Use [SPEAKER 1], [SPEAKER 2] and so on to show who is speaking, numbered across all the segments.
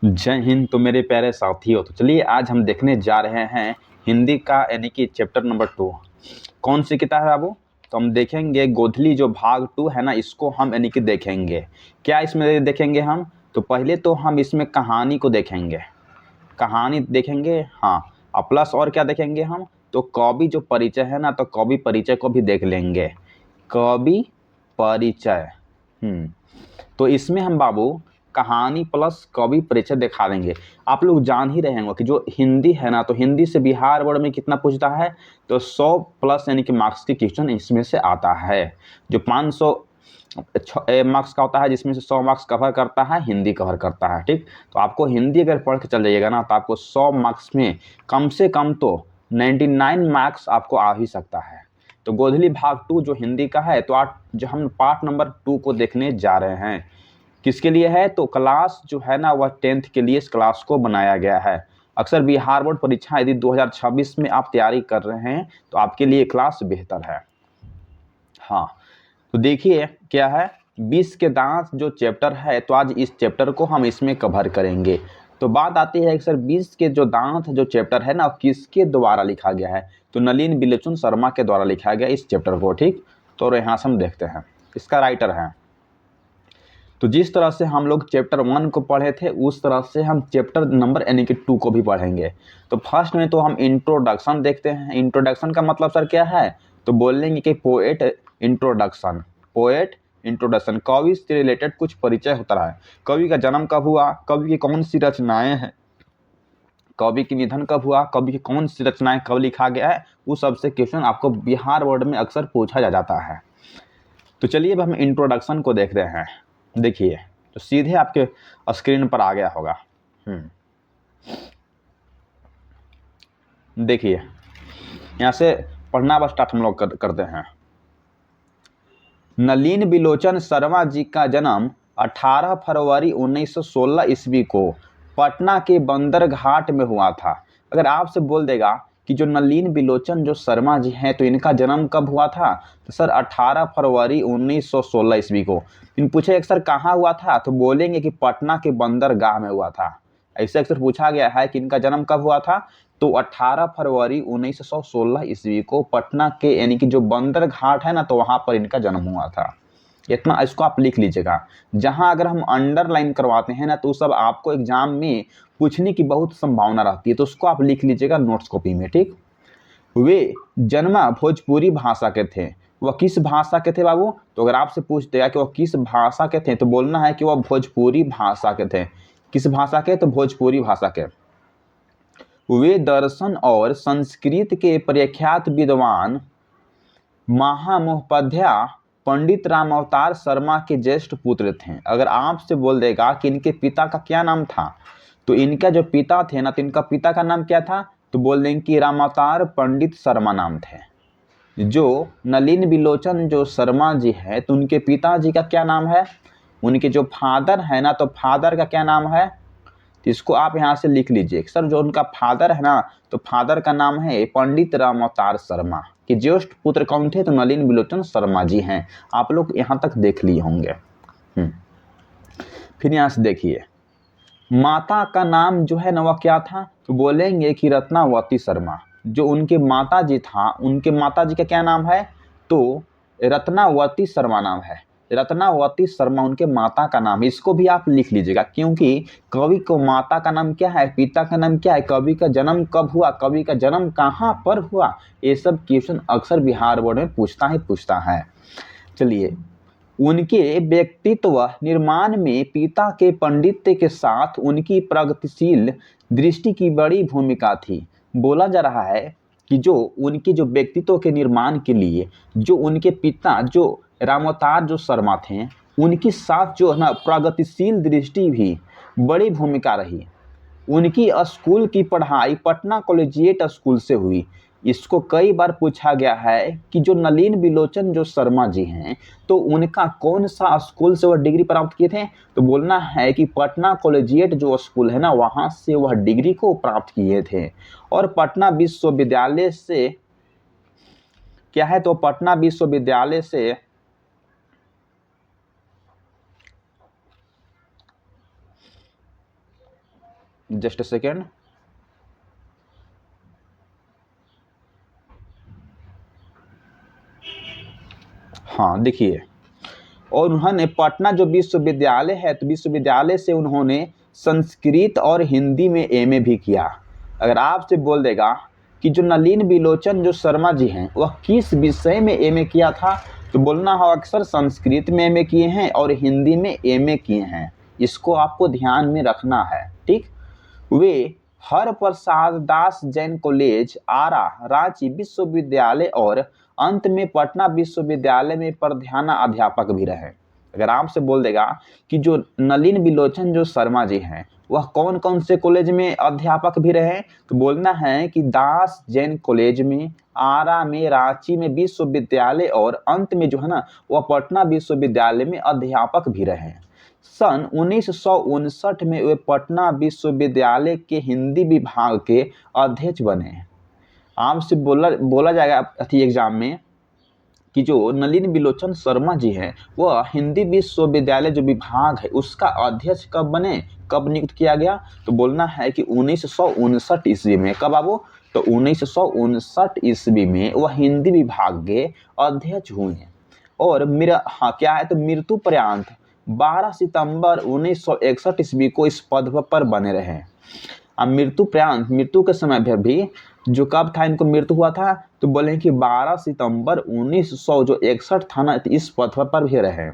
[SPEAKER 1] जय हिंद। तो मेरे प्यारे साथियों, तो चलिए आज हम देखने जा रहे हैं हिंदी का यानी कि चैप्टर नंबर 2। कौन सी किताब है बाबू? तो हम देखेंगे गोधली जो भाग 2 है ना, इसको हम यानी कि देखेंगे। क्या इसमें देखेंगे हम? तो पहले तो हम इसमें कहानी को देखेंगे, कहानी देखेंगे, हाँ। और प्लस और क्या देखेंगे हम? तो कवि जो परिचय है ना, तो कवि परिचय को भी देख लेंगे। कवि परिचय। तो इसमें हम बाबू कहानी प्लस कवि परिचय दिखा देंगे। आप लोग जान ही रहे होंगे कि जो हिंदी है ना, तो हिंदी से बिहार बोर्ड में कितना पूछता है? तो 100 प्लस यानी कि मार्क्स की क्वेश्चन इसमें से आता है। जो 500 मार्क्स का होता है, जिसमें से 100 मार्क्स कवर करता है, हिंदी कवर करता है। ठीक, तो आपको हिंदी अगर पढ़ के चल जाइएगा ना, तो आपको 100 मार्क्स में कम से कम तो 99 मार्क्स आपको आ ही सकता है। तो गोधली भाग 2 जो हिंदी का है, तो आज जो हम पार्ट नंबर 2 को देखने जा रहे हैं, किसके लिए है? तो क्लास जो है ना, वह 10th के लिए इस क्लास को बनाया गया है। अक्सर बिहार बोर्ड परीक्षा यदि 2026 में आप तैयारी कर रहे हैं, तो आपके लिए क्लास बेहतर है। हाँ, तो देखिए क्या है, 20 के दांत जो चैप्टर है, तो आज इस चैप्टर को हम इसमें कवर करेंगे। तो बात आती है कि सर 20 के जो दांत जो चैप्टर है ना, किसके द्वारा लिखा गया है? तो नलिन बिलोचन शर्मा के द्वारा लिखा गया इस चैप्टर को। ठीक, तो यहाँ से हम देखते हैं, इसका राइटर है। तो जिस तरह से हम लोग चैप्टर 1 को पढ़े थे, उस तरह से हम चैप्टर नंबर यानी कि 2 को भी पढ़ेंगे। तो फर्स्ट में तो हम इंट्रोडक्शन देखते हैं। इंट्रोडक्शन का मतलब सर क्या है? तो बोलेंगे कि पोएट इंट्रोडक्शन। पोएट इंट्रोडक्शन, कवि से रिलेटेड कुछ परिचय होता है। कवि का जन्म कब हुआ, कवि की कौन सी रचनाएं हैं, कवि की निधन कब हुआ, कवि की कौन सी रचनाएं कब लिखा गया है, उस सबसे क्वेश्चन आपको बिहार बोर्ड में अक्सर पूछा जाता है। तो चलिए अब हम इंट्रोडक्शन को देख रहे हैं। देखिए, तो सीधे आपके स्क्रीन पर आ गया होगा। देखिए, यहाँ से पढ़ना बस स्टार्ट हम लोग करते हैं। नलिन बिलोचन शर्मा जी का जन्म 18 फरवरी 1916 ईस्वी को पटना के बंदरघाट में हुआ था। अगर आपसे बोल देगा कि जो नलिन बिलोचन जो शर्मा जी हैं, तो इनका जन्म कब हुआ था? तो सर 18 फरवरी 1916 ईस्वी को। इन पूछे सर कहाँ हुआ था, तो बोलेंगे कि पटना के बंदरगाह में हुआ था। ऐसे अक्सर पूछा गया है कि इनका जन्म कब हुआ था, तो 18 फरवरी 1916 ईस्वी को पटना के यानी कि जो बंदरघाट है ना, तो वहां पर इनका जन्म हुआ था। इतना इसको आप लिख लीजिएगा। जहां अगर हम अंडरलाइन करवाते हैं ना, तो सब आपको एग्जाम में पूछने की बहुत संभावना रहती है, तो उसको आप लिख लीजिएगा नोट्स कॉपी में। ठीक, वे जन्मा भोजपुरी भाषा के थे। वह किस भाषा के थे बाबू? तो अगर आपसे पूछ देगा कि वह किस भाषा के थे, तो बोलना है कि वह भोजपुरी भाषा के थे। किस भाषा के? तो भोजपुरी भाषा के। वे दर्शन और संस्कृत के प्रख्यात विद्वान महामहोपाध्याय पंडित राम अवतार शर्मा के ज्येष्ठ पुत्र थे। अगर आपसे बोल देगा कि इनके पिता का क्या नाम था, तो इनका जो पिता थे ना, तो इनका पिता का नाम क्या था? तो बोल देंगे कि राम अवतार पंडित शर्मा नाम थे। जो नलिन बिलोचन जो शर्मा जी है, तो उनके पिताजी का क्या नाम है? उनके जो फादर है ना, तो फादर का क्या नाम है? तो इसको आप यहाँ से लिख लीजिए सर, जो उनका फादर है ना, तो फादर का नाम है पंडित राम अवतार शर्मा। कि ज्येष्ठ पुत्र कौन थे? तो नलिन बिलोचन शर्मा जी हैं। आप लोग यहाँ तक देख लिए होंगे। फिर यहाँ से देखिए, माता का नाम जो है ना, वह क्या था? तो बोलेंगे कि रत्नावती शर्मा। जो उनके माता जी था, उनके माता जी का क्या नाम है? तो रत्नावती शर्मा नाम है। रत्नावती शर्मा उनके माता का नाम। इसको भी आप लिख लीजिएगा, क्योंकि कवि को माता का नाम क्या है, पिता का नाम क्या है, कवि का जन्म कब हुआ, कवि का जन्म कहाँ पर हुआ, ये सब क्वेश्चन अक्सर बिहार बोर्ड में पूछता है। चलिए, उनके व्यक्तित्व निर्माण में पिता के पांडित्य के साथ उनकी प्रगतिशील दृष्टि की बड़ी भूमिका थी। बोला जा रहा है कि जो उनके जो व्यक्तित्व के निर्माण के लिए जो उनके पिता जो रामावतार जो शर्मा थे, उनकी साथ जो है ना प्रगतिशील दृष्टि भी बड़ी भूमिका रही। उनकी स्कूल की पढ़ाई पटना कॉलेजिएट स्कूल से हुई। इसको कई बार पूछा गया है कि जो नलिन बिलोचन जो शर्मा जी हैं, तो उनका कौन सा स्कूल से वह डिग्री प्राप्त किए थे? तो बोलना है कि पटना कॉलेजिएट जो स्कूल है ना, वहां से वह डिग्री को प्राप्त किए थे। और पटना विश्वविद्यालय से क्या है? तो पटना विश्वविद्यालय से जस्ट अ सेकेंड। हाँ देखिए, और उन्होंने पटना जो विश्वविद्यालय है, तो विश्वविद्यालय से उन्होंने संस्कृत और हिंदी में एमए भी किया। अगर आपसे बोल देगा कि जो नलिन बिलोचन जो शर्मा जी हैं वह किस विषय में एमए किया था, तो बोलना हो अक्सर संस्कृत में एमए किए हैं और हिंदी में एमए किए हैं। इसको आपको ध्यान में रखना है, ठीक। वे हर प्रसाद दास जैन कॉलेज, आरा, रांची विश्वविद्यालय और अंत में पटना विश्वविद्यालय में प्रधानाध्यापक भी रहे। अगर आपसे बोल देगा कि जो नलिन बिलोचन जो शर्मा जी हैं वह कौन कौन से कॉलेज में अध्यापक भी रहे, तो बोलना है कि दास जैन कॉलेज में, आरा में, रांची में विश्वविद्यालय और अंत में जो है ना वह पटना विश्वविद्यालय में अध्यापक भी रहे। सन 1959 में वे पटना विश्वविद्यालय के हिंदी विभाग के अध्यक्ष बने। आपसे बोला जाएगा अथी एग्जाम में कि जो नलिन बिलोचन शर्मा जी हैं वह हिंदी विश्वविद्यालय जो विभाग है उसका अध्यक्ष कब बने, कब नियुक्त किया गया, तो बोलना है कि 1959 ईस्वी में। कब आबो, तो 1959 ईस्वी में वह हिंदी विभाग के अध्यक्ष हुए हैं। और मेरा क्या है, तो मृत्यु पर्यंत 12 सितंबर 1961 ईस्वी को इस पद पर बने रहे। अब मृत्यु के समय पर भी जो कब था इनको मृत्यु हुआ था, तो बोले कि 12 सितंबर 1961 था ना, इस पद पर भी रहे।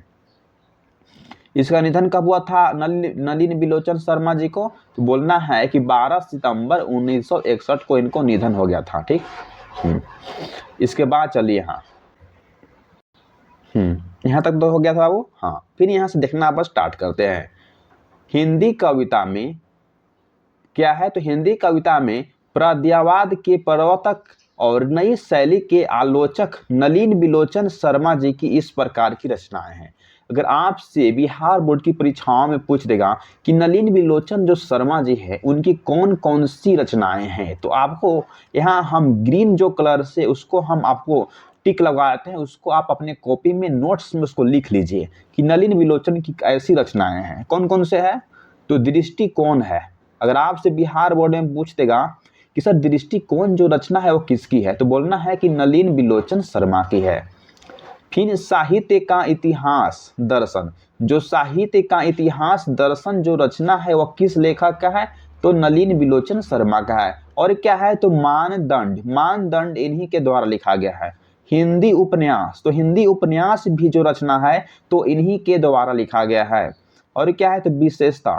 [SPEAKER 1] इसका निधन कब हुआ था नलिन बिलोचन शर्मा जी को, तो बोलना है कि 12 सितंबर 1961 को इनको निधन हो गया था, ठीक। इसके बाद चलिए यहाँ यहाँ तक तो हो गया था वो। हाँ, फिर यहाँ से देखना आप स्टार्ट करते हैं। हिंदी कविता में क्या है, तो हिंदी कविता में प्रद्यवाद के प्रवर्तक और नई शैली के आलोचक नलिन बिलोचन शर्मा जी की इस प्रकार की रचनाएं हैं। अगर आपसे बिहार बोर्ड की परीक्षाओं में पूछ देगा कि नलिन बिलोचन जो शर्मा जी है उनकी कौन कौन सी रचनाएं हैं, तो आपको यहाँ हम ग्रीन जो कलर से उसको हम आपको टिक लगाते हैं, उसको आप अपने कॉपी में नोट्स में उसको लिख लीजिए कि नलिन बिलोचन की ऐसी रचनाएं हैं। कौन कौन से है, तो दृष्टिकोण है। अगर आपसे बिहार बोर्ड में पूछ देगा कि सर दृष्टिकोण जो रचना है वो किसकी है, तो बोलना है कि नलिन बिलोचन शर्मा की है। फिर साहित्य का इतिहास दर्शन, जो साहित्य का इतिहास दर्शन जो रचना है वह किस लेखक का है, तो नलिन बिलोचन शर्मा का है। और क्या है, तो मानदंड इन्हीं के द्वारा लिखा गया है। हिंदी उपन्यास, तो हिंदी उपन्यास भी जो रचना है तो इन्हीं के द्वारा लिखा गया है। और क्या है, तो विशेषता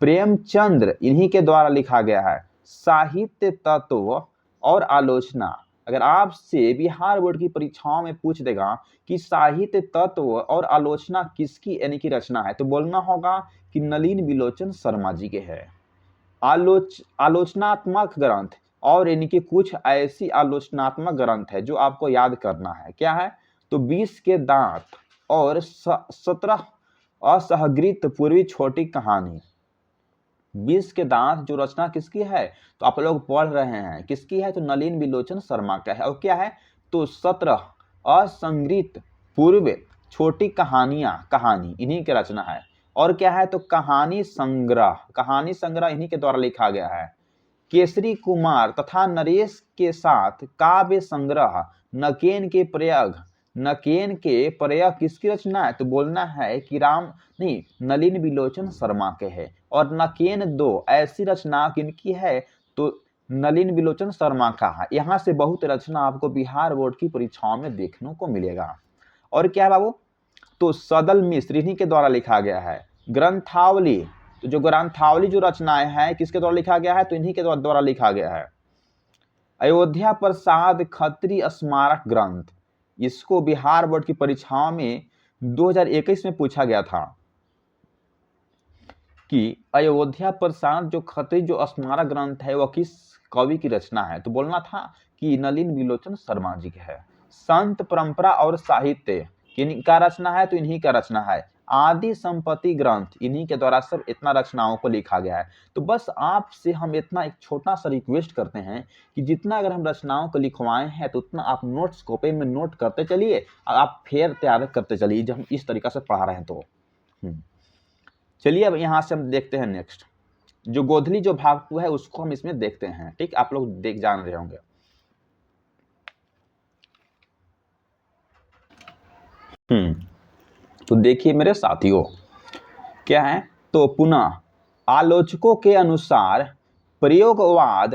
[SPEAKER 1] प्रेमचंद्र इन्हीं के द्वारा लिखा गया है। साहित्य तत्व और आलोचना, अगर आपसे बिहार बोर्ड की परीक्षाओं में पूछ देगा कि साहित्य तत्व और आलोचना किसकी यानी कि रचना है, तो बोलना होगा कि नलिन बिलोचन शर्मा जी के है। आलोचनात्मक ग्रंथ, और इनकी कुछ ऐसी आलोचनात्मक ग्रंथ है जो आपको याद करना है। क्या है, तो 20 के दांत और 17 असहगृत पूर्वी छोटी कहानी। 20 के दांत जो रचना किसकी है, तो आप लोग पढ़ रहे हैं किसकी है, तो नलिन बिलोचन शर्मा का है। और क्या है, तो 17 असंगृत पूर्व छोटी कहानी इन्हीं की रचना है। और क्या है, तो कहानी संग्रह इन्हीं के द्वारा लिखा गया है। केसरी कुमार तथा नरेश के साथ काव्य संग्रह नकेन के प्रयोग किसकी रचना है, तो बोलना है कि नलिन बिलोचन शर्मा के है। और नकेन 2 ऐसी रचना किनकी है, तो नलिन बिलोचन शर्मा का है। यहाँ से बहुत रचना आपको बिहार बोर्ड की परीक्षाओं में देखने को मिलेगा। और क्या है बाबू, तो सदल मिश्र इन्हीं के द्वारा लिखा गया है। ग्रंथावली, तो जो ग्रंथावली जो रचनाएं हैं किसके द्वारा लिखा गया है, तो इन्हीं के द्वारा लिखा गया है। अयोध्या प्रसाद खत्री स्मारक ग्रंथ, इसको बिहार बोर्ड की परीक्षाओं में 2021 में पूछा गया था कि अयोध्या प्रसाद जो खत्री जो स्मारक ग्रंथ है वह किस कवि की रचना है, तो बोलना था कि नलिन बिलोचन शर्मा जी के है। संत परंपरा और साहित्य किनका रचना है, तो इन्हीं का रचना है। आदि संपत्ति ग्रंथ इन्हीं के द्वारा सब इतना रचनाओं को लिखा गया है। तो बस आपसे हम इतना एक छोटा सा रिक्वेस्ट करते हैं कि जितना अगर हम रचनाओं को लिखवाए हैं तो उतना आप नोट्स कॉपी में नोट करते चलिए और आप फेर तैयार करते चलिए जब हम इस तरीका से पढ़ा रहे हैं तो। चलिए अब यहाँ से हम देखते हैं नेक्स्ट। जो गोधली जो भाग 2 है उसको हम इसमें देखते हैं। ठीक, आप लोग देख जान रहे होंगे। तो देखिए मेरे साथियों, क्या है, तो पुनः आलोचकों के अनुसार प्रयोगवाद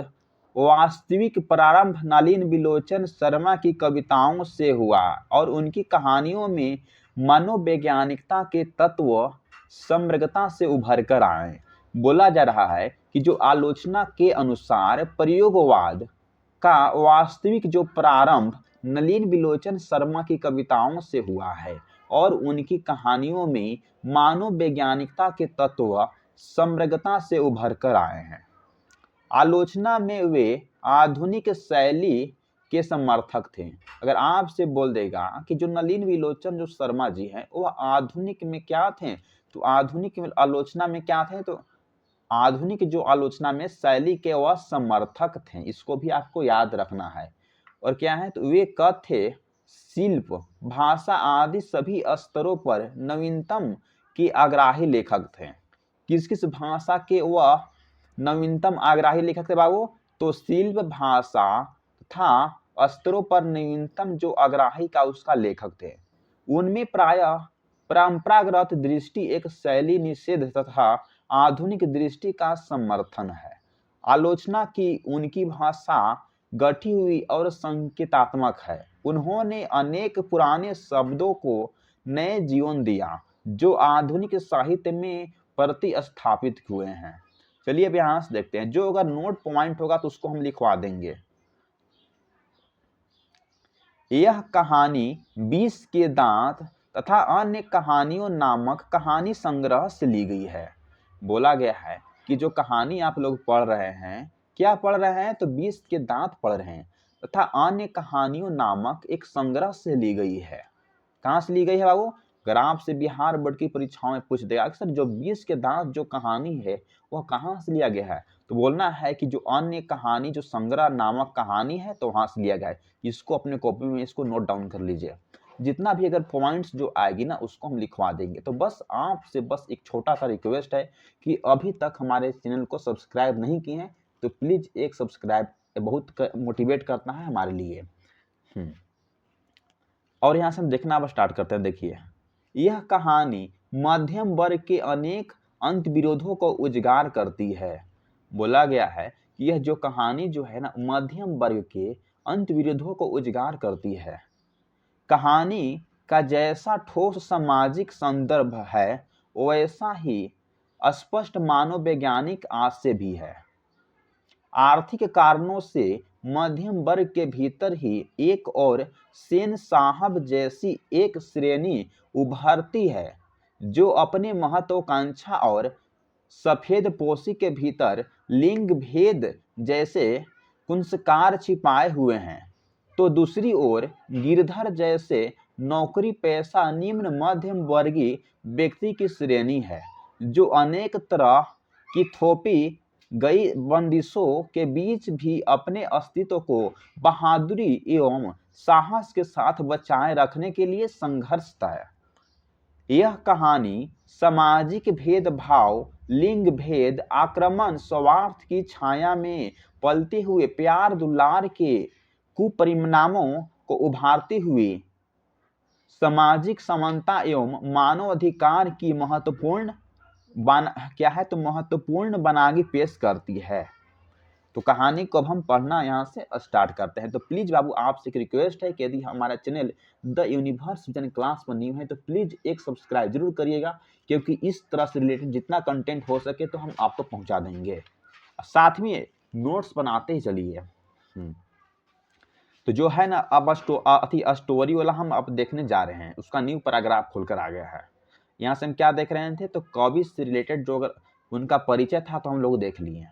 [SPEAKER 1] वास्तविक प्रारंभ नलिन बिलोचन शर्मा की कविताओं से हुआ और उनकी कहानियों में मनोवैज्ञानिकता के तत्व समग्रता से उभर कर आए। बोला जा रहा है कि जो आलोचना के अनुसार प्रयोगवाद का वास्तविक जो प्रारंभ नलिन बिलोचन शर्मा की कविताओं से हुआ है और उनकी कहानियों में मानव वैज्ञानिकता के तत्व समग्रता से उभर कर आए हैं। आलोचना में वे आधुनिक शैली के समर्थक थे। अगर आपसे बोल देगा कि जो नलिन बिलोचन जो शर्मा जी हैं वो आधुनिक में क्या थे, तो आधुनिक आलोचना में क्या थे, तो आधुनिक जो आलोचना में शैली के वह समर्थक थे। इसको भी आपको याद रखना है। और क्या है, तो वे कथ्य, शिल्प, भाषा आदि सभी स्तरों पर नवीनतम के आग्रही लेखक थे। किस किस भाषा के वह नवीनतम आग्रही लेखक थे बाबू, तो शिल्प, भाषा तथा स्तरों पर नवीनतम जो आग्रही का उसका लेखक थे। उनमें प्रायः परंपरागत दृष्टि एक शैली निषेध तथा आधुनिक दृष्टि का समर्थन है। आलोचना की उनकी भाषा गठी हुई और संकेतात्मक है। उन्होंने अनेक पुराने शब्दों को नए जीवन दिया जो आधुनिक साहित्य में प्रतिस्थापित हुए हैं। चलिए अब यहां से देखते हैं, जो अगर नोट पॉइंट होगा तो उसको हम लिखवा देंगे। यह कहानी 20 के दांत तथा अन्य कहानियों नामक कहानी संग्रह से ली गई है। बोला गया है कि जो कहानी आप लोग पढ़ रहे हैं, क्या पढ़ रहे हैं, तो 20 के दांत पढ़ रहे हैं तथा अन्य कहानियों नामक एक संग्रह से ली गई है। कहां से ली गई है बाबू, अगर आपसे बिहार बोर्ड की परीक्षाओं में पूछ देगा अक्सर जो 20 के दांत जो कहानी है वह कहां से लिया गया है, तो बोलना है कि जो अन्य कहानी जो संग्रह नामक कहानी है तो वहां से लिया गया है। इसको अपने कॉपी में इसको नोट डाउन कर लीजिए। जितना भी अगर पॉइंट्स जो आएगी ना उसको हम लिखवा देंगे। तो बस आपसे बस एक छोटा सा रिक्वेस्ट है कि अभी तक हमारे चैनल को सब्सक्राइब नहीं किए हैं तो प्लीज एक सब्सक्राइब बहुत मोटिवेट करता है हमारे लिए। और यहाँ से हम देखना अब स्टार्ट करते हैं। देखिए, यह कहानी मध्यम वर्ग के अनेक अंत विरोधों को उजागर करती है। बोला गया है कि यह जो कहानी जो है ना मध्यम वर्ग के अंत विरोधों को उजागर करती है। कहानी का जैसा ठोस सामाजिक संदर्भ है वैसा ही स्पष्ट मानव वैज्ञानिक आशय भी है। आर्थिक कारणों से मध्यम वर्ग के भीतर ही एक और सेन साहब जैसी एक श्रेणी उभरती है जो अपने महत्वाकांक्षा और सफेद पोशी के भीतर लिंग भेद जैसे कुंसकार छिपाए हुए हैं, तो दूसरी ओर गिरधर जैसे नौकरी पेशा निम्न मध्यम वर्गीय व्यक्ति की श्रेणी है जो अनेक तरह की थोपी गई बंदिशों के बीच भी अपने अस्तित्व को बहादुरी एवं साहस के साथ बचाए रखने के लिए संघर्षरत है। यह कहानी सामाजिक भेदभाव, लिंग भेद, आक्रमण, स्वार्थ की छाया में पलते हुए प्यार दुलार के कुपरिणामों को उभारते हुए सामाजिक समानता एवं मानवाधिकार की महत्वपूर्ण बनागी पेश करती है। तो कहानी को अब हम पढ़ना यहाँ से स्टार्ट करते हैं। तो प्लीज बाबू आपसे एक रिक्वेस्ट है कि यदि हमारा channel the universe vision class पर न्यू है तो प्लीज एक सब्सक्राइब जरूर करिएगा, क्योंकि इस तरह से रिलेटेड जितना कंटेंट हो सके तो हम आपको पहुंचा देंगे। साथ में नोट्स बनाते ही चलिए। तो जो है ना अब स्टोरी वाला हम अब देखने जा रहे हैं, उसका न्यू पैराग्राफ खुलकर आ गया है। यहाँ से हम क्या देख रहे थे, तो कवि से रिलेटेड जो अगर उनका परिचय था तो हम लोग देख लिए।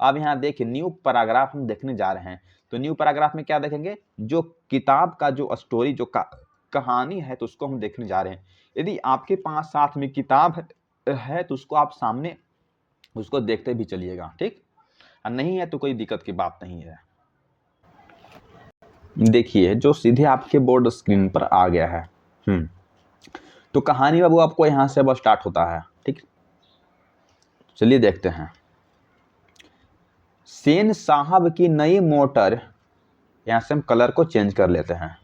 [SPEAKER 1] अब यहाँ देखिए न्यू पैराग्राफ हम देखने जा रहे हैं। तो न्यू पैराग्राफ में क्या देखेंगे, जो किताब का जो स्टोरी जो कहानी है तो उसको हम देखने जा रहे हैं। यदि आपके पास साथ में किताब है तो उसको आप सामने उसको देखते भी चलिएगा, ठीक, और नहीं है तो कोई दिक्कत की बात नहीं है। देखिए जो सीधे आपके बोर्ड स्क्रीन पर आ गया है। तो कहानी बाबू आपको यहाँ से अब स्टार्ट होता है, ठीक, चलिए देखते हैं। सेन साहब की नई मोटर, यहां से हम कलर को चेंज कर लेते हैं।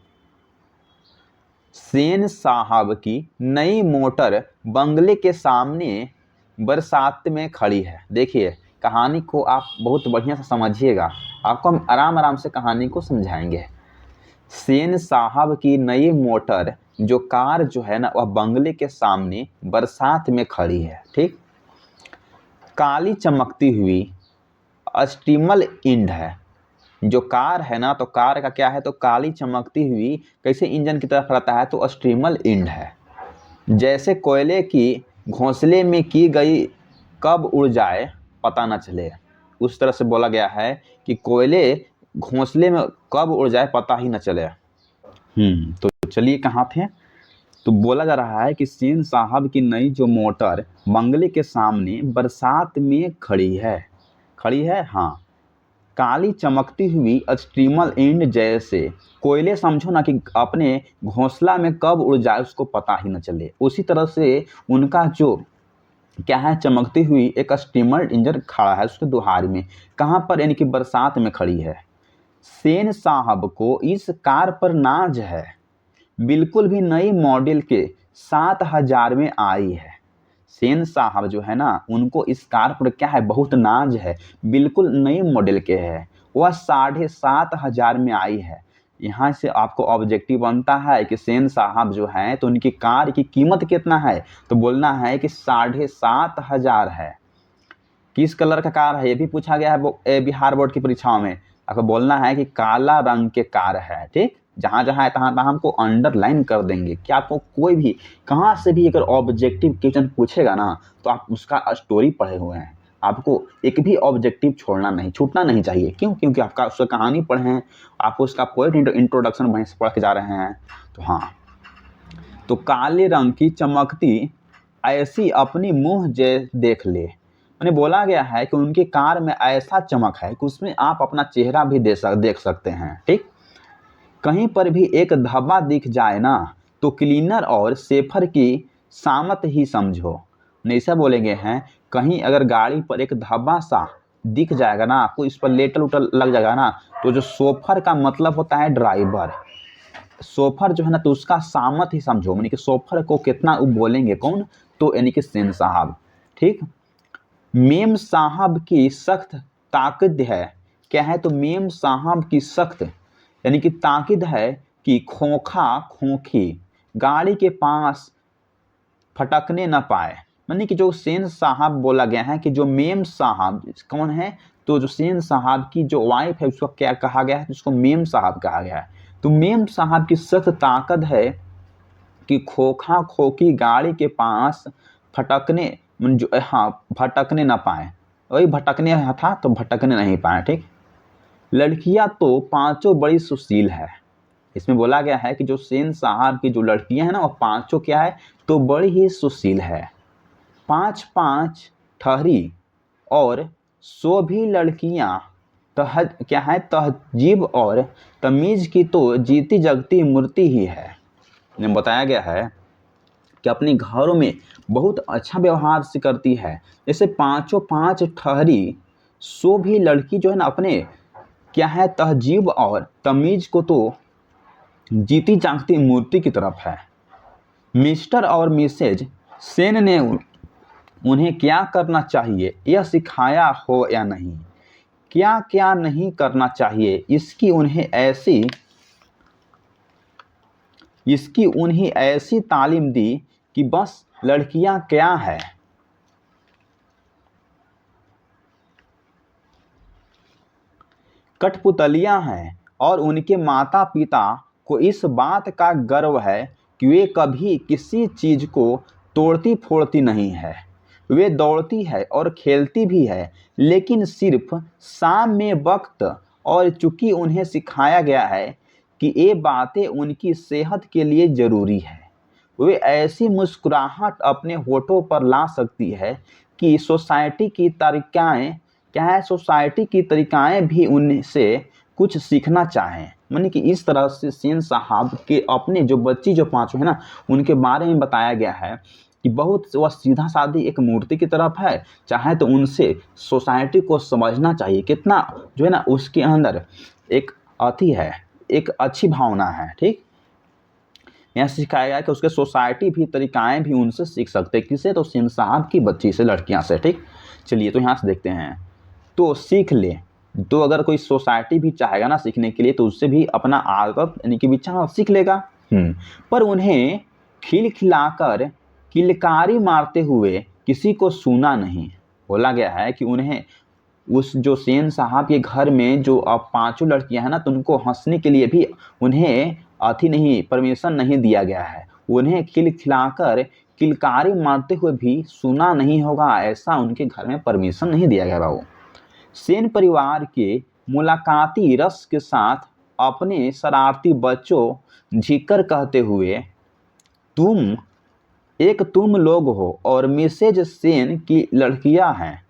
[SPEAKER 1] सेन साहब की नई मोटर बंगले के सामने बरसात में खड़ी है। देखिए कहानी को आप बहुत बढ़िया से समझिएगा, आपको हम आराम आराम से कहानी को समझाएंगे। सेन साहब की नई मोटर जो कार जो है ना वह बंगले के सामने बरसात में खड़ी है। ठीक, काली चमकती हुई स्टीमल इंड है। जो कार है ना तो कार का क्या है, तो काली चमकती हुई कैसे इंजन की तरफ रहता है, तो स्टीमल इंड है। जैसे कोयले की घोंसले में की गई कब उड़ जाए पता न चले, उस तरह से बोला गया है कि कोयले घोंसले में कब उड़ जाए पता ही न चले। तो चलिए कहाँ थे, तो बोला जा रहा है कि सेन साहब की नई जो मोटर बंगले के सामने बरसात में खड़ी है। हाँ, काली चमकती हुई स्टीमल इंड जैसे कोयले समझो ना कि अपने घोंसला में कब उड़ जाए उसको पता ही न चले, उसी तरह से उनका जो क्या है चमकती हुई एक स्टीमर इंजन खड़ा है उसके दुहार में। कहाँ पर, यानी कि बरसात में खड़ी है। सेन साहब को इस कार पर नाज है, बिल्कुल भी नई मॉडल के 7,000 में आई है। सेन साहब जो है ना उनको इस कार पर क्या है, बहुत नाज है, बिल्कुल नई मॉडल के है, वह 7,500 में आई है। यहाँ से आपको ऑब्जेक्टिव बनता है कि सेन साहब जो है तो उनकी कार की कीमत कितना है, तो बोलना है कि 7,500 है। किस कलर का कार है ये भी पूछा गया है बिहार बोर्ड की परीक्षाओं में, आपको बोलना है कि काला रंग के कार है। ठीक, जहां जहां है तहां तहां हमको अंडरलाइन कर देंगे कि आपको कोई भी कहां से भी अगर ऑब्जेक्टिव क्वेश्चन पूछेगा ना तो आप उसका स्टोरी पढ़े हुए हैं, आपको एक भी ऑब्जेक्टिव छूटना नहीं चाहिए। क्यों? क्योंकि आपका उसका कहानी पढ़े हैं, आप उसका पोएट इंट्रोडक्शन वहीं से पढ़ के जा रहे हैं। तो हाँ, तो काले रंग की चमकती ऐसी अपनी मुंह देख ले, मैंने बोला गया है कि उनकी कार में ऐसा चमक है कि उसमें आप अपना चेहरा भी देख सकते हैं। ठीक, कहीं पर भी एक धब्बा दिख जाए ना तो क्लीनर और सेफर की सामत ही समझो। ऐसा बोलेंगे हैं, कहीं अगर गाड़ी पर एक धब्बा सा दिख जाएगा ना, आपको इस पर लेटल उटल लग जाएगा ना, तो जो सोफर का मतलब होता है ड्राइवर, सोफर जो है ना तो उसका सामत ही समझो, यानी कि सोफर को कितना बोलेंगे कौन, तो यानी कि सेन साहब। ठीक, मेम साहब की सख्त ताकत है, क्या है, तो मेम साहब की सख्त यानी कि ताकत है कि खोखा खोखी गाड़ी के पास फटकने न पाए। यानी कि जो सेन साहब बोला गया है कि जो मेम साहब कौन है, तो जो सेन साहब की जो वाइफ है उसको क्या कहा गया है, उसको मेम साहब कहा गया है। तो मेम साहब की सख्त ताकत है कि खोखा खोखी गाड़ी के पास फटकने भटकने ना पाए, वही भटकने था तो भटकने नहीं पाए। ठीक, लड़कियां तो पांचों बड़ी सुशील है। इसमें बोला गया है कि जो सेन साहब की जो लड़कियां हैं ना वो पांचों क्या है, तो बड़ी ही सुशील है। 5-5 ठहरी और 100 भी लड़कियां क्या है, तहजीब और तमीज की तो जीती जगती मूर्ति ही है। बताया गया है कि अपने घरों में बहुत अच्छा व्यवहार से करती है। जैसे 5-5 ठहरी 100 भी लड़की जो है ना अपने क्या है, तहजीब और तमीज को तो जीती जागती मूर्ति की तरफ है। मिस्टर और मिसेज सेन ने उन्हें क्या करना चाहिए यह सिखाया हो या नहीं, क्या क्या नहीं करना चाहिए इसकी उन्हें ऐसी तालीम दी कि बस लड़कियां क्या है, कठपुतलियां हैं, और उनके माता पिता को इस बात का गर्व है कि वे कभी किसी चीज को तोड़ती फोड़ती नहीं है। वे दौड़ती है और खेलती भी है, लेकिन सिर्फ शाम में वक्त, और चूंकि उन्हें सिखाया गया है कि ये बातें उनकी सेहत के लिए जरूरी है, वे ऐसी मुस्कुराहट अपने होठों पर ला सकती है कि सोसाइटी की तरीकाएं क्या है, सोसाइटी की तरीकाएं भी उनसे कुछ सीखना चाहें। मानी कि इस तरह से सेन साहब के अपने जो बच्ची जो पांचों है ना उनके बारे में बताया गया है कि बहुत वह सीधा सादी एक मूर्ति की तरफ है, चाहे तो उनसे सोसाइटी को समझना चाहिए कितना जो है ना उसके अंदर एक अति है, एक अच्छी भावना है। ठीक, यहाँ सिखाया गया है कि उसके सोसाइटी भी तरीकाएँ भी उनसे सीख सकते हैं। किसे? तो सीन साहब की बच्ची से, लड़कियाँ से। ठीक, चलिए तो यहाँ से देखते हैं, तो सीख ले। तो अगर कोई सोसाइटी भी चाहेगा ना सीखने के लिए तो उससे भी अपना आदत यानी कि विचार सीख लेगा। पर उन्हें खिलखिलाकर किलकारी मारते हुए किसी को सुना नहीं। बोला गया है कि उन्हें उस जो सेन साहब के घर में जो अब 5 लड़कियां हैं ना, तो उनको हंसने के लिए भी उन्हें अथी नहीं, परमिशन नहीं दिया गया है। उन्हें खिलखिलाकर किलकारी मारते हुए भी सुना नहीं होगा, ऐसा उनके घर में परमिशन नहीं दिया गया बाबू। सेन परिवार के मुलाकाती रस के साथ अपने शरारती बच्चों झिककर कहते हुए, तुम लोग हो और मिसेज सेन की लड़कियां हैं।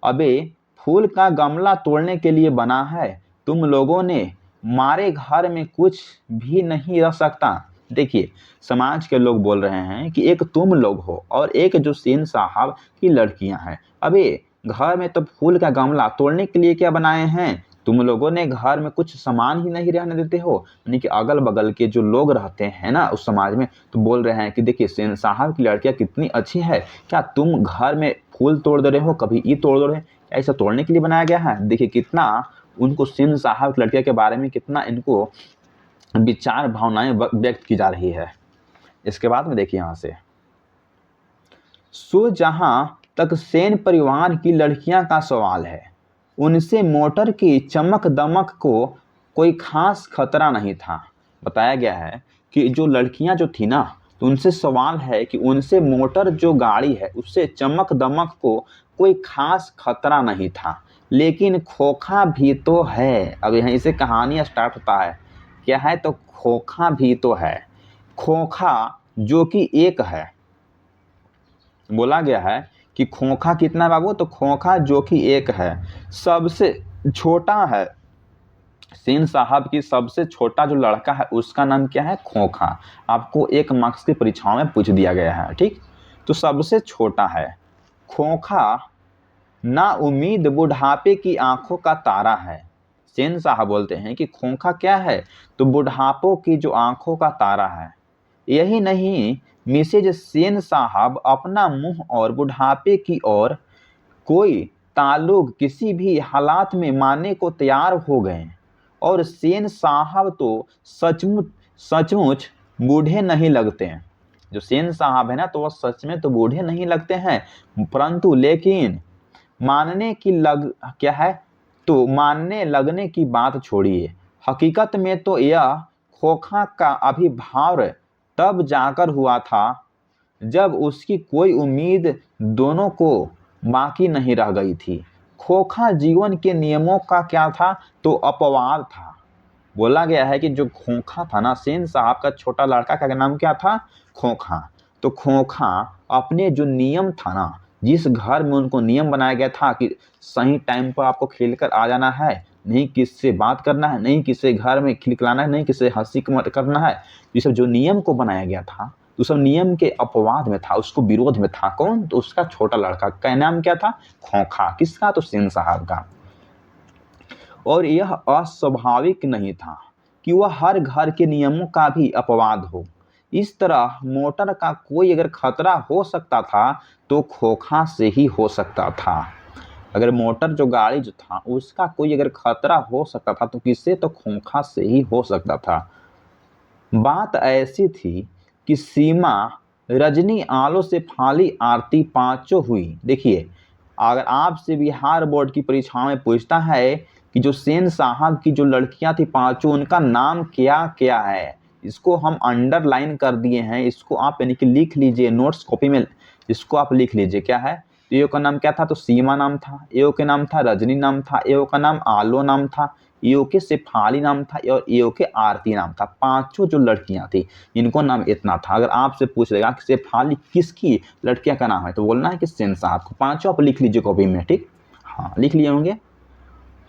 [SPEAKER 1] अबे फूल का गमला तोड़ने के लिए बना है। तुम लोगों ने मारे घर में कुछ भी नहीं रह सकता। देखिए, समाज के लोग बोल रहे हैं कि एक तुम लोग हो और एक जो सेन साहब की लड़कियां हैं। अबे घर में तो फूल का गमला तोड़ने के लिए क्या बनाए हैं? तुम लोगों ने घर में कुछ सामान ही नहीं रहने देते हो। यानी कि अगल बगल के जो लोग रहते हैं ना उस समाज में, तो बोल रहे हैं कि देखिए सेन साहब की लड़कियां कितनी अच्छी है, क्या तुम घर में फूल तोड़ दे रहे हो, कभी ये तोड़ दे रहे हो, ऐसा तोड़ने के लिए बनाया गया है। देखिए कितना उनको सेन साहब की लड़कियों के बारे में कितना इनको विचार भावनाएं व्यक्त की जा रही है। इसके बाद में देखिए यहाँ से, सो जहां तक सेन परिवार की लड़कियां का सवाल है, उनसे मोटर की चमक दमक को कोई खास खतरा नहीं था। बताया गया है कि जो लड़कियां जो थी ना, तो उनसे सवाल है कि उनसे मोटर जो गाड़ी है उससे चमक दमक को कोई खास खतरा नहीं था, लेकिन खोखा भी तो है। अब यहीं से कहानी स्टार्ट होता है। क्या है? तो खोखा भी तो है। खोखा जो कि एक है। बोला गया है कि खोखा कितना बाबू? तो खोखा जो कि एक है, सबसे छोटा है। सेन साहब की सबसे छोटा जो लड़का है उसका नाम क्या है? खोखा। आपको 1 मार्क्स की परीक्षाओं में पूछ दिया गया है। ठीक, तो सबसे छोटा है खोखा। ना उम्मीद बुढ़ापे की आंखों का तारा है। सेन साहब बोलते हैं कि खोखा क्या है? तो बुढ़ापों की जो आंखों का तारा है। यही नहीं, मिसेज सेन साहब अपना मुंह और बुढ़ापे की ओर कोई ताल्लुक किसी भी हालात में मानने को तैयार हो गए। और सेन साहब तो सचमुच बूढ़े नहीं लगते हैं। जो सेन साहब है ना, तो वह सच में तो बूढ़े नहीं लगते हैं, परंतु लेकिन मानने लगने की बात छोड़िए, हकीकत में तो यह खोखा का आविर्भाव तब जाकर हुआ था जब उसकी कोई उम्मीद दोनों को बाकी नहीं रह गई थी। खोखा जीवन के नियमों का क्या था? तो अपवाद था। बोला गया है कि जो खोखा था ना, सेन साहब का छोटा लड़का का नाम क्या था? खोखा। तो खोखा अपने जो नियम था ना, जिस घर में उनको नियम बनाया गया था कि सही टाइम पर आपको खेलकर आ जाना है, नहीं किससे बात करना है, नहीं किसी घर में खिलखिलाना है, नहीं किसी हंसी करना है, ये सब जो नियम को बनाया गया था, तो सब नियम के अपवाद में था, उसको विरोध में था। कौन? तो उसका छोटा लड़का का नाम क्या था? खोखा। किसका? तो सेन साहब का। और यह अस्वाभाविक नहीं था कि वह हर घर के नियमों का भी अपवाद हो। इस तरह मोटर का कोई अगर खतरा हो सकता था तो खोखा से ही हो सकता था। अगर मोटर जो गाड़ी जो था उसका कोई अगर खतरा हो सकता था तो किससे? तो खोखा से ही हो सकता था। बात ऐसी थी कि सीमा, रजनी, आलो से फाली, आरती पांचों हुई। देखिए, अगर आपसे बिहार बोर्ड की परीक्षाओं में पूछता है कि जो सेन साहब की जो लड़कियां थी 5, उनका नाम क्या क्या है, इसको हम अंडरलाइन कर दिए हैं, इसको आप यानी कि लिख लीजिए नोट्स कॉपी में, इसको आप लिख लीजिए। क्या है? एओ का नाम क्या था? तो सीमा नाम था। एओ के नाम था रजनी नाम था। एओ का नाम आलो नाम था। एओ के शेफाली नाम था और एओ के आरती नाम था। 5 जो लड़कियां थी इनको नाम इतना था। अगर आपसे पूछ लेगा कि शेफाली किसकी लड़कियां का नाम है, तो बोलना है कि सेन साहब को। 5 आप लिख लीजिए कॉपी में। ठीक, हाँ लिख लिए होंगे।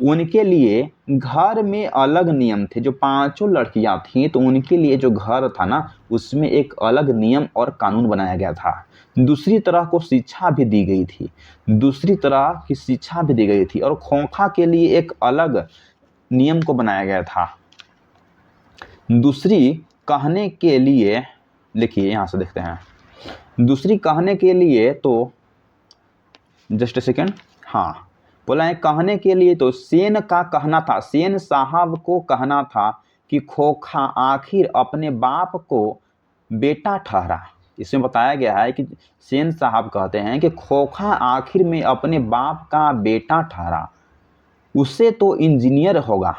[SPEAKER 1] उनके लिए घर में अलग नियम थे। जो पांचों लड़कियां थीं तो उनके लिए जो घर था ना उसमें एक अलग नियम और कानून बनाया गया था। दूसरी तरह को शिक्षा भी दी गई थी, दूसरी तरह की शिक्षा भी दी गई थी और खोखा के लिए एक अलग नियम को बनाया गया था। दूसरी कहने के लिए, देखिए यहां से देखते हैं, दूसरी कहने के लिए तो जस्ट सेकेंड, हाँ बोला है कहने के लिए तो सेन का कहना था, सेन साहब को कहना था कि खोखा आखिर अपने बाप को बेटा ठहरा। इसमें बताया गया है कि सेन साहब कहते हैं कि खोखा आखिर में अपने बाप का बेटा ठहरा, उसे तो इंजीनियर होगा।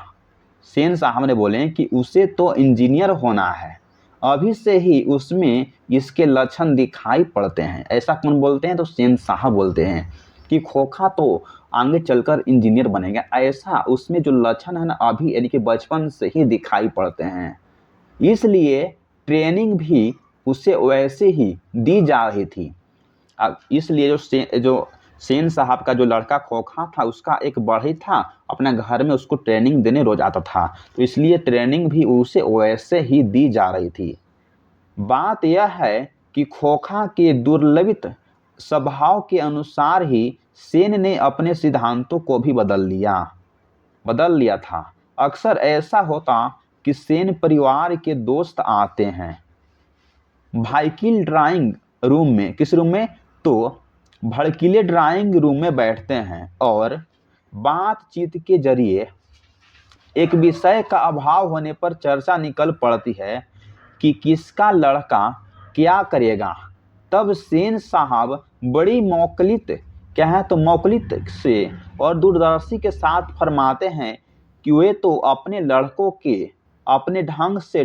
[SPEAKER 1] सेन साहब ने बोले कि उसे तो इंजीनियर होना है, अभी से ही उसमें इसके लक्षण दिखाई पड़ते हैं। ऐसा कौन बोलते हैं? तो सेन साहब बोलते हैं कि खोखा तो आगे चलकर इंजीनियर बनेगा, ऐसा उसमें जो लक्षण है ना अभी यानी कि बचपन से ही दिखाई पड़ते हैं। इसलिए ट्रेनिंग भी उसे वैसे ही दी जा रही थी। इसलिए जो सेन साहब का जो लड़का खोखा था उसका एक बढ़ई था, अपने घर में उसको ट्रेनिंग देने रोज आता था, तो इसलिए ट्रेनिंग भी उसे वैसे ही दी जा रही थी। बात यह है कि खोखा के दुर्लभित स्वभाव के अनुसार ही सेन ने अपने सिद्धांतों को भी बदल लिया था। अक्सर ऐसा होता कि सेन परिवार के दोस्त आते हैं भाईकिल ड्राइंग रूम में, किस रूम में? तो भड़कीले ड्राइंग रूम में बैठते हैं और बातचीत के जरिए एक विषय का अभाव होने पर चर्चा निकल पड़ती है कि किसका लड़का क्या करेगा। तब सेन साहब बड़ी मौकलित से और दूरदर्शी के साथ फरमाते हैं कि वे तो अपने लड़कों के अपने ढंग से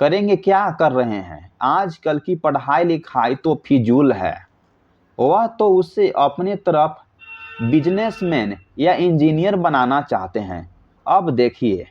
[SPEAKER 1] करेंगे क्या कर रहे हैं? आजकल की पढ़ाई लिखाई तो फिजूल है, वह तो उसे अपने तरफ बिजनेसमैन या इंजीनियर बनाना चाहते हैं। अब देखिए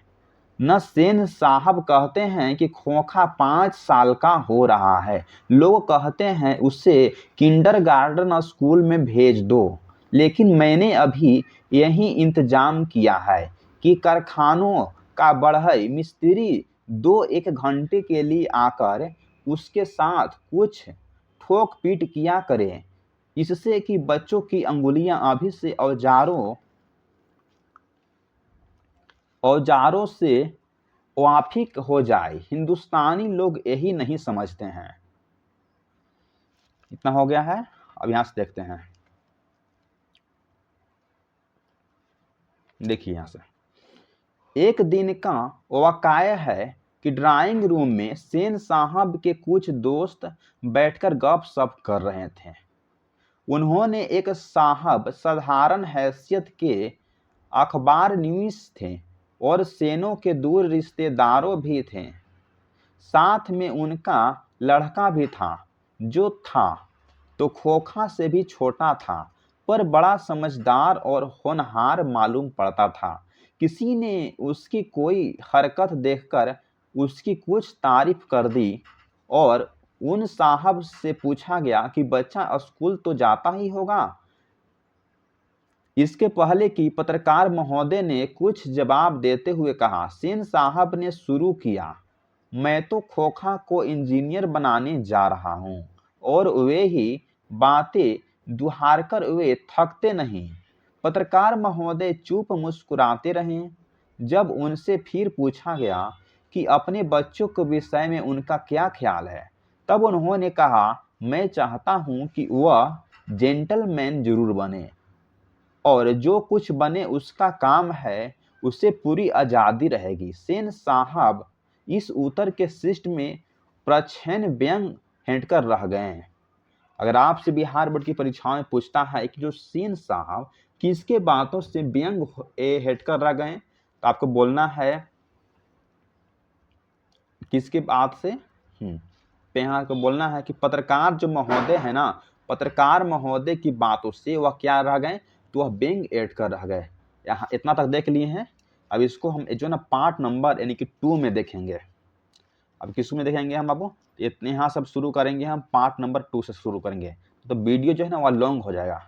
[SPEAKER 1] न, सेन साहब कहते हैं कि खोखा 5 साल का हो रहा है, लोग कहते हैं उसे किंडरगार्टन स्कूल में भेज दो, लेकिन मैंने अभी यही इंतजाम किया है कि कारखानों का बढ़ई मिस्त्री 2-1 घंटे के लिए आकर उसके साथ कुछ ठोक पीट किया करे, इससे कि बच्चों की अंगुलियां अभी से औजारों से वाफिक हो जाए। हिंदुस्तानी लोग यही नहीं समझते हैं। इतना हो गया है, अब यहां से देखते हैं, देखिए यहां से एक दिन का वाकया है कि ड्राइंग रूम में सेन साहब के कुछ दोस्त बैठकर गपशप कर रहे थे। उन्होंने एक साहब साधारण हैसियत के अखबार न्यूज़ थे और सेनों के दूर रिश्तेदारों भी थे। साथ में उनका लड़का भी था, जो था तो खोखा से भी छोटा था, पर बड़ा समझदार और होनहार मालूम पड़ता था। किसी ने उसकी कोई हरकत देखकर उसकी कुछ तारीफ कर दी और उन साहब से पूछा गया कि बच्चा स्कूल तो जाता ही होगा। इसके पहले कि पत्रकार महोदय ने कुछ जवाब देते हुए कहा, सेन साहब ने शुरू किया, मैं तो खोखा को इंजीनियर बनाने जा रहा हूं, और वे ही बातें दुहारकर वे थकते नहीं। पत्रकार महोदय चुप मुस्कुराते रहे। जब उनसे फिर पूछा गया कि अपने बच्चों के विषय में उनका क्या ख्याल है, तब उन्होंने कहा, मैं चाहता हूं कि वह जेंटलमैन जरूर बने और जो कुछ बने उसका काम है, उसे पूरी आज़ादी रहेगी। सेन साहब इस उत्तर के शिष्ट में प्रच्छन्न व्यंग हेंटकर रह गए। अगर आपसे बिहार बोर्ड की परीक्षाओं में पूछता है कि जो सेन साहब किसके बातों से व्यंग हेंटकर रह गए, तो आपको बोलना है किसके बात से। तो यहाँ को बोलना है कि पत्रकार जो महोदय है ना, पत्रकार महोदय की बातों से वह क्या रह गए, तो वह व्यंग ऐड कर रह गए। यहाँ इतना तक देख लिए हैं। अब इसको हम जो ना पार्ट नंबर यानी कि 2 में देखेंगे। अब किस में देखेंगे हम बाबू? इतने यहाँ सब शुरू करेंगे हम पार्ट नंबर 2 से शुरू करेंगे, तो वीडियो जो है ना वह लॉन्ग हो जाएगा।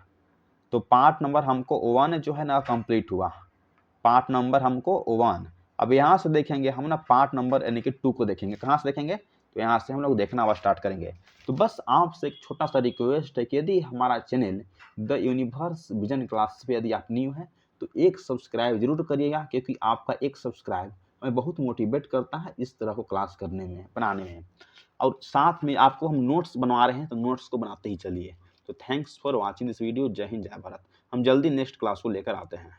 [SPEAKER 1] तो पार्ट नंबर हमको 1 जो है ना कंप्लीट हुआ, पार्ट नंबर हमको 1। अब यहाँ से देखेंगे हम ना पार्ट नंबर यानी कि 2 को देखेंगे। कहाँ से देखेंगे? तो यहाँ से हम लोग देखना अब स्टार्ट करेंगे। तो बस आपसे एक छोटा सा रिक्वेस्ट है कि यदि हमारा channel the universe vision class पे यदि आप न्यू हैं तो एक सब्सक्राइब जरूर करिएगा, क्योंकि आपका एक सब्सक्राइब हमें बहुत मोटिवेट करता है इस तरह को क्लास करने में, बनाने में। और साथ में आपको हम नोट्स बनवा रहे हैं, तो नोट्स को बनाते ही चलिए। तो thanks for watching this video. जय हिंद, जय भारत। हम जल्दी नेक्स्ट क्लास को लेकर आते हैं।